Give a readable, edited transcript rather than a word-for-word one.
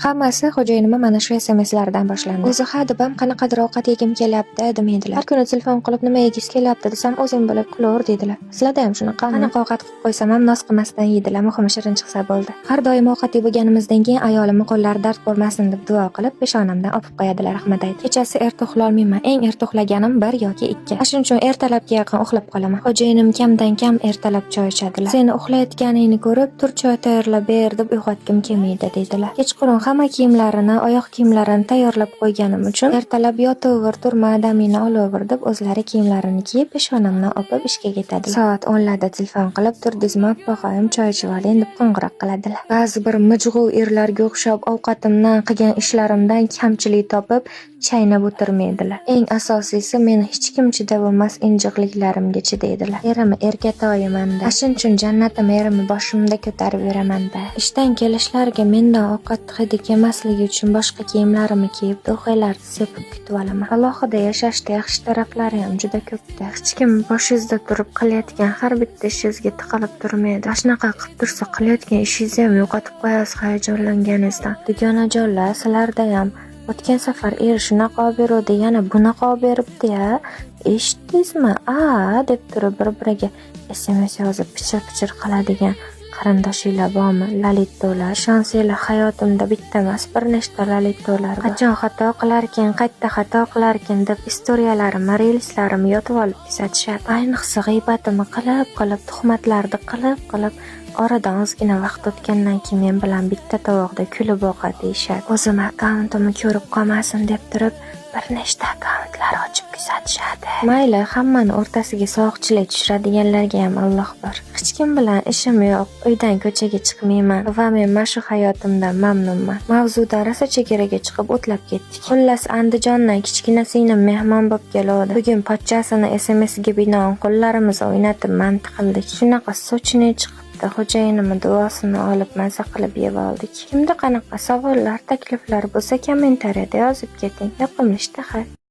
Hammasi xo'jayinimga mana shu SMSlardan boshlandi. O'zi ha debam qanaqadir ovqat yegim kelyapti demeydilar. Har kuni telefon qilib nima yegish kelyapti desam o'zing bilib qilaver deydilar. Sizlarda ham shunaqa? Qanaqa ovqat qilib qo'ysam ham noz qilmasdan yeydilar. Muhimi shirin chiqsa bo'ldi. Har doim ovqat yeb bo'lganimizdan keyin ayolimni qo'llari dard ko'rmasin deb duo qilib peshonamdan opib qo'yadilar rahmat aytib. Kechasi erta uxlolmayman. Eng erta uxlaganim 1 yoki 2. Shuning uchun ertalabga yaqin uxlab qolaman. Xo'jayinim kamdan kam ertalab choy ichadilar. Seni uxlayotganingni ko'rib tur choy tayyorlab ber deb uyg'otgim kelmaydi deydilar. Kechqurun hamma kiyimlarini, oyoq kiyimlarini tayyorlab qo'yganim uchun ertalab yotaver, turma, damingni olaver deb o'zlari kiyimlarini kiyib peshonamdan opib ishga ketadilar. Soat 10larda telefon qilib turdingizmi opog'oyim choy ichib oling deb qo'ng'iroq qiladilar. Ba'zi bir mijg'u erlarga o'xshab ovqatimdan qilgan ishlarimdan kamchilik topib chaynab o'tirmaydilar. Eng asosiysi meni hech kim chidab olmas injiqliklarimga chidaydilar. Erim erkatoyimanda. Shuning uchun jannatim erimni boshimda ko'tarib yuraman-da. Ishdan kelishlariga mendan ovqat hidi kelmasligi uchun boshqa kiyimlarimni kiyib, do'xaylarni sepib kutib olaman. Alohida yashashda yaxshi taraflari ham juda ko'pda. Hech kim boshingizda turib qilayotgan har bitta ishingizga tiqilib turmaydi. Shunaqa qilib tursa qilayotgan ishingizni ham yo'qotib qo'yasiz hayajonlanganingizdan. Dugonajonlar sizlarda ham o'tgan safar shunaqa olib beruvdi, yana bunaqa olib beribdi-ya. Eshitdingizmi? Deb turib bir-biriga SMS yozib pichir-pichir qiladigan qarindoshinglar bormi? Lalitolar, ishonsanglar hayotimda bitta emas, bir nechta lalitolar bor. Qachon xato qilarkan, qayerda xato qilarkan deb istoriyalarimni, reelslarimni yotib olib kuzatishadi. Ayniqsa g'iybatimni qilib, tuhmatlarni qilib, oradan ozgina vaqt o'tgandan keyin men bilan bitta tovoqda kulib ovqat yeyishadi. O'zim akkauntimni ko'rib qolmasin deb turib, bir nechta akkauntlar ochib kuzatishadi. Mayli, hammani o'rtasiga sovuqchilik tushiradiganlarga ham Alloh bor. Hech kim bilan ishim yo'q, uydan ko'chaga chiqmayman va men mana shu hayotimdan mamnunman. Mavzudan rosa chegaraga chiqib o'tlab ketdik. Xullas, Andijondan kichkina singlim mehmon bo'lib keladi. Bugun pochchasini SMSga binoan qo'llarimizni o'ynatib mantiq qildik. Shunaqa sochini chiqib xo'jayinimni duosini olib maza qilib yeb oldik. Kimda qanaqa savollar, takliflar bo'lsa kommentariyada yozib keting. Yoqimli ishtaha.